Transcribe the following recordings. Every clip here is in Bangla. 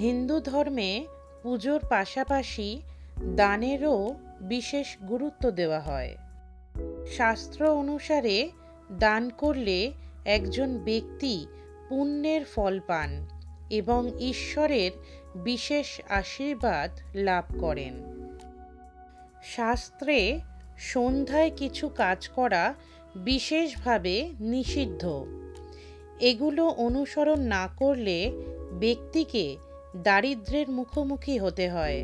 হিন্দু ধর্মে পুজোর পাশাপাশি দানেরও বিশেষ গুরুত্ব দেওয়া হয়। শাস্ত্র অনুসারে দান করলে একজন ব্যক্তি পুণ্যের ফল পান এবং ঈশ্বরের বিশেষ আশীর্বাদ লাভ করেন। শাস্ত্রে সন্ধ্যায় কিছু কাজ করা বিশেষভাবে নিষিদ্ধ। এগুলো অনুসরণ না করলে ব্যক্তিকে দারিদ্র্যের মুখোমুখি হতে হয়।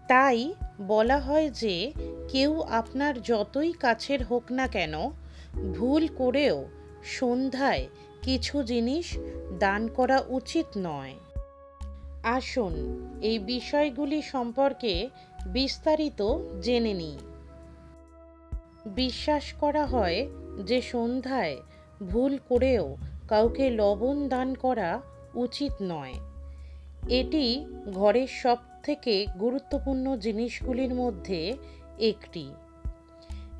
তাই বলা হয় যে কেউ আপনার যতই কাছের হোক না কেন, ভুল করেও সন্ধ্যায় কিছু জিনিস দান করা উচিত নয়। আসুন এই বিষয়গুলি সম্পর্কে বিস্তারিত জেনে নিই। বিশ্বাস করা হয় যে সন্ধ্যায় ভুল করেও কাউকে লবণ দান করা উচিত নয়। এটি ঘরের সবথেকে গুরুত্বপূর্ণ জিনিসগুলির মধ্যে একটি।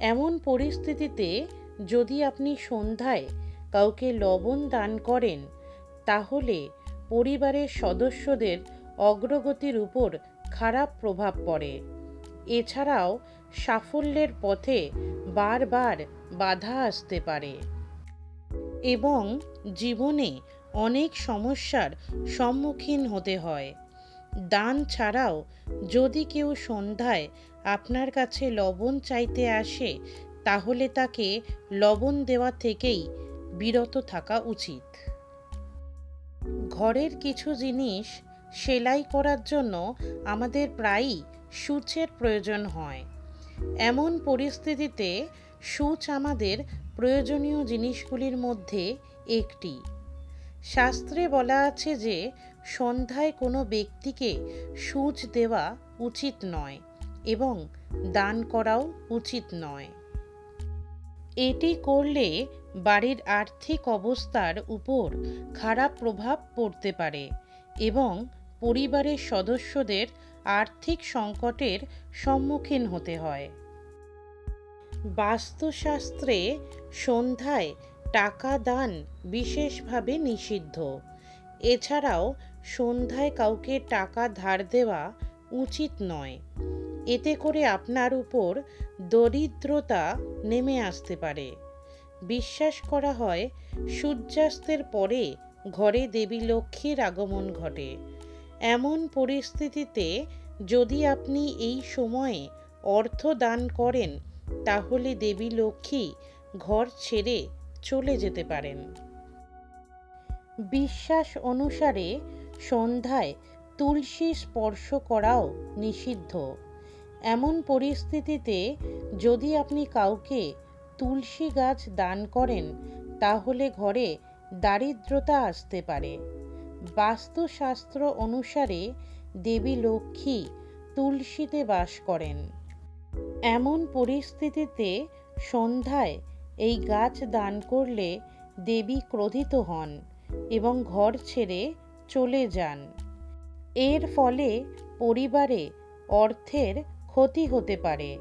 এমন পরিস্থিতিতে যদি আপনি সন্ধ্যায় কাউকে লবণ দান করেন, তাহলে পরিবারের সদস্যদের অগ্রগতির উপর খারাপ প্রভাব পড়ে। এছাড়াও সাফল্যের পথে বারবার বাধা আসতে পারে এবং জীবনে অনেক সমস্যার সম্মুখীন হতে হয়। দান ছাড়াও যদি কেউ সন্ধ্যায় আপনার কাছে লবণ চাইতে আসে, তাহলে তাকে লবণ দেওয়া থেকেই বিরত থাকা উচিত। ঘরের কিছু জিনিস সেলাই করার জন্য আমাদের প্রায়ই সূচের প্রয়োজন হয়। এমন পরিস্থিতিতে সূচ আমাদের প্রয়োজনীয় জিনিসগুলির মধ্যে একটি। শাস্ত্রে বলা আছে যে সন্ধ্যায় কোনো ব্যক্তিকে সূচ দেওয়া উচিত নয় এবং দান করাও উচিত নয়। এটি করলে বাড়ির আর্থিক অবস্থার উপর খারাপ প্রভাব পড়তে পারে এবং পরিবারের সদস্যদের আর্থিক সংকটের সম্মুখীন হতে হয়। বাস্তুশাস্ত্রে সন্ধ্যায় টাকা দান বিশেষভাবে নিষিদ্ধ। এছাড়াও সন্ধ্যায় কাউকে টাকা ধার দেওয়া উচিত নয়। এতে করে আপনার উপর দরিদ্রতা নেমে আসতে পারে। বিশ্বাস করা হয় সূর্যাস্তের পরে ঘরে দেবী লক্ষ্মীর আগমন ঘটে। এমন পরিস্থিতিতে যদি আপনি এই সময়ে অর্থ দান করেন, তাহলে দেবী লক্ষ্মী ঘর ছেড়ে চলে যেতে পারেন। বিশ্বাস অনুসারে সন্ধ্যায় তুলসী স্পর্শ করাও নিষিদ্ধ। এমন পরিস্থিতিতে যদি আপনি কাউকে তুলসী গাছ দান করেন, তাহলে ঘরে দারিদ্রতা আসতে পারে। বাস্তুশাস্ত্র অনুসারে দেবী লক্ষ্মী তুলসীতে বাস করেন। এমন পরিস্থিতিতে সন্ধ্যায় এই গাছ দান করলে দেবী ক্রোধিত হন এবং ঘর ছেড়ে চলে যান। এর ফলে পরিবারে অর্থের ক্ষতি হতে পারে।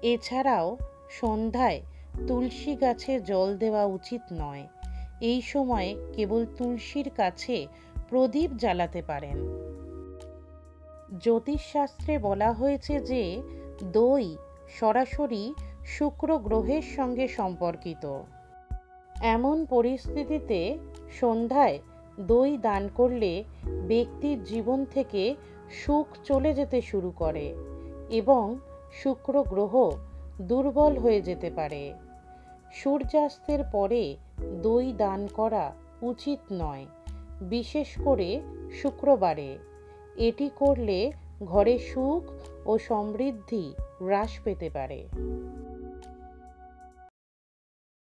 এছাড়াও সন্ধ্যায় তুলসী গাছে জল দেওয়া উচিত নয়। এই সময় কেবল তুলসীর কাছে প্রদীপ জ্বালাতে পারেন। জ্যোতিষশাস্ত্রে বলা হয়েছে যে দই সরাসরি শুক্র গ্রহের সঙ্গে সম্পর্কিত। এমন পরিস্থিতিতে সন্ধ্যায় দই দান করলে ব্যক্তির জীবন থেকে সুখ চলে যেতে শুরু করে এবং শুক্র গ্রহ দুর্বল হয়ে যেতে পারে। সূর্যাস্তের পরে দই দান করা উচিত নয়, বিশেষ করে শুক্রবারে। এটি করলে ঘরে সুখ ও সমৃদ্ধি হ্রাস পেতে পারে।